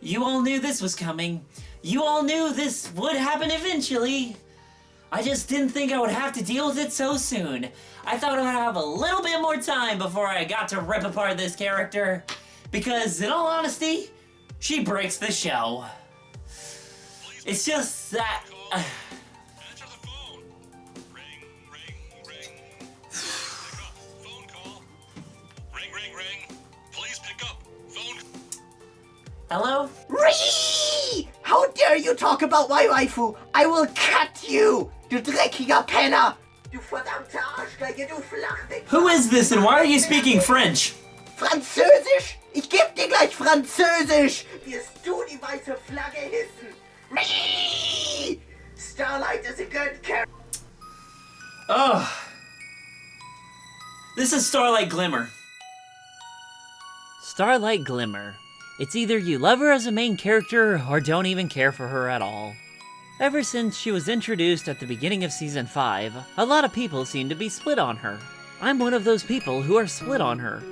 You all knew this was coming. You all knew this would happen eventually. I just didn't think I would have to deal with it so soon. I thought I would have a little bit more time before I got to rip apart this character. Because, in all honesty, she breaks the show. It's just that... Answer the phone. Ring, ring, ring. Pick up. Phone call. Ring, ring, ring. Please pick up. Phone. Hello? Ree! How dare you talk about my waifu? I will cut you, du dreckiger Penner! Du verdammte Arschgeige, du Flachwichser! Who is this and why are you speaking French? Französisch? Ich geb dir gleich Französisch! Wirst du die weiße Flagge hissen? Ree! Starlight is a good character. Oh. This is Starlight Glimmer. Starlight Glimmer. It's either you love her as a main character or don't even care for her at all. Ever since she was introduced at the beginning of Season 5, a lot of people seem to be split on her. I'm one of those people who are split on her.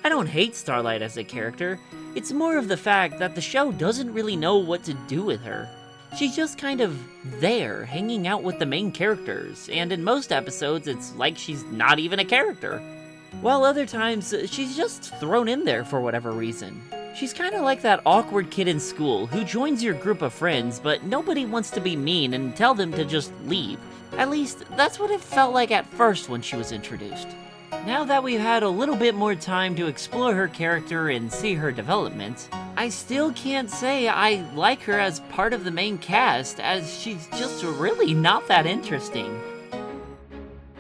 I don't hate Starlight as a character, it's more of the fact that the show doesn't really know what to do with her. She's just kind of there, hanging out with the main characters, and in most episodes it's like she's not even a character. While other times, she's just thrown in there for whatever reason. She's kinda like that awkward kid in school who joins your group of friends, but nobody wants to be mean and tell them to just leave. At least, that's what it felt like at first when she was introduced. Now that we've had a little bit more time to explore her character and see her development, I still can't say I like her as part of the main cast, as she's just really not that interesting.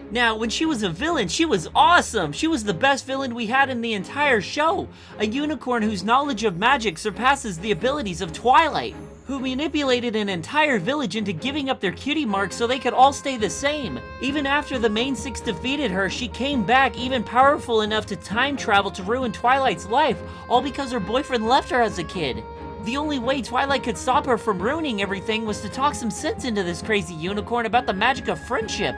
Now, when she was a villain, she was awesome! She was the best villain we had in the entire show! A unicorn whose knowledge of magic surpasses the abilities of Twilight, who manipulated an entire village into giving up their cutie marks so they could all stay the same. Even after the main six defeated her, she came back even powerful enough to time travel to ruin Twilight's life, all because her boyfriend left her as a kid. The only way Twilight could stop her from ruining everything was to talk some sense into this crazy unicorn about the magic of friendship.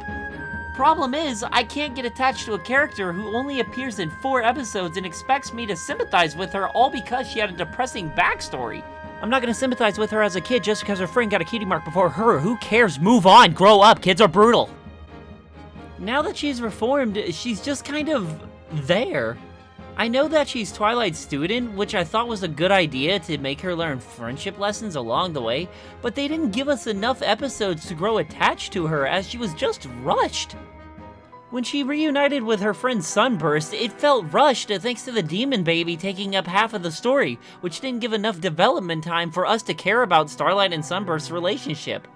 Problem is, I can't get attached to a character who only appears in 4 episodes and expects me to sympathize with her all because she had a depressing backstory. I'm not gonna sympathize with her as a kid just because her friend got a cutie mark before her. Who cares? Move on, grow up, kids are brutal. Now that she's reformed, she's just kind of there. I know that she's Twilight's student, which I thought was a good idea to make her learn friendship lessons along the way, but they didn't give us enough episodes to grow attached to her as she was just rushed. When she reunited with her friend Sunburst, it felt rushed thanks to the demon baby taking up half of the story, which didn't give enough development time for us to care about Starlight and Sunburst's relationship.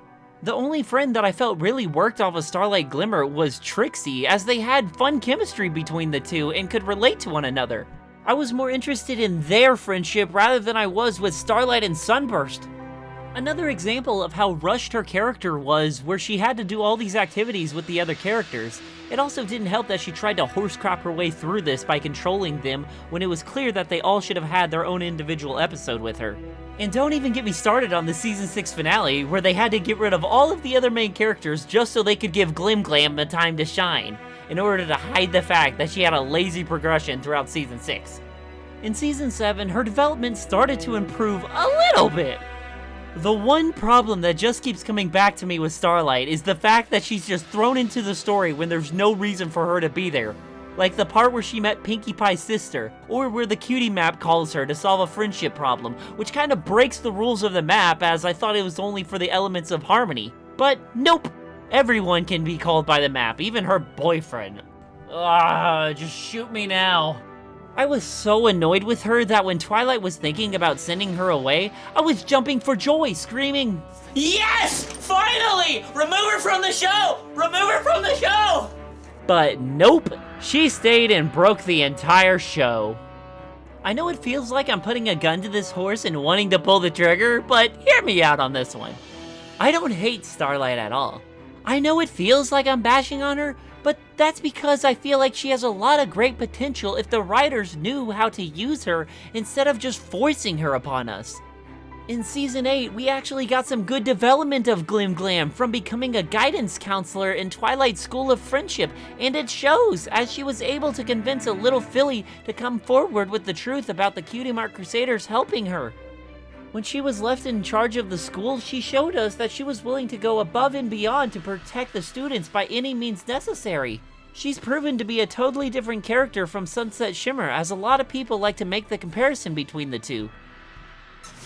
The only friend that I felt really worked off of Starlight Glimmer was Trixie, as they had fun chemistry between the two and could relate to one another. I was more interested in their friendship rather than I was with Starlight and Sunburst. Another example of how rushed her character was, where she had to do all these activities with the other characters. It also didn't help that she tried to horse crap her way through this by controlling them when it was clear that they all should have had their own individual episode with her. And don't even get me started on the Season 6 finale, where they had to get rid of all of the other main characters just so they could give Glim Glam the time to shine, in order to hide the fact that she had a lazy progression throughout Season 6. In Season 7, her development started to improve a little bit. The one problem that just keeps coming back to me with Starlight is the fact that she's just thrown into the story when there's no reason for her to be there. Like the part where she met Pinkie Pie's sister, or where the cutie map calls her to solve a friendship problem, which kind of breaks the rules of the map as I thought it was only for the elements of harmony. But nope! Everyone can be called by the map, even her boyfriend. Just shoot me now. I was so annoyed with her that when Twilight was thinking about sending her away, I was jumping for joy, screaming, Yes! Finally! Remove her from the show! Remove her from the show! But nope, she stayed and broke the entire show. I know it feels like I'm putting a gun to this horse and wanting to pull the trigger, but hear me out on this one. I don't hate Starlight at all. I know it feels like I'm bashing on her, but that's because I feel like she has a lot of great potential if the writers knew how to use her instead of just forcing her upon us. In Season 8, we actually got some good development of Glim Glam from becoming a guidance counselor in Twilight's School of Friendship, and it shows, as she was able to convince a little filly to come forward with the truth about the Cutie Mark Crusaders helping her. When she was left in charge of the school, she showed us that she was willing to go above and beyond to protect the students by any means necessary. She's proven to be a totally different character from Sunset Shimmer, as a lot of people like to make the comparison between the two.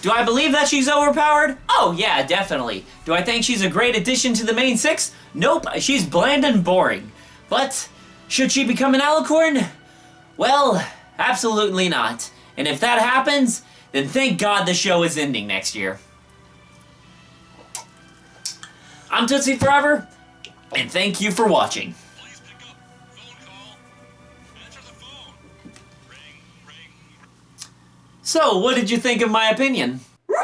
Do I believe that she's overpowered? Oh yeah, definitely. Do I think she's a great addition to the main six? Nope, she's bland and boring. But, should she become an alicorn? Well, absolutely not. And if that happens, then thank God the show is ending next year. I'm Tootsie Forever, and thank you for watching. Please pick up. Phone call. Answer the phone. Ring, ring. So, what did you think of my opinion? Whee!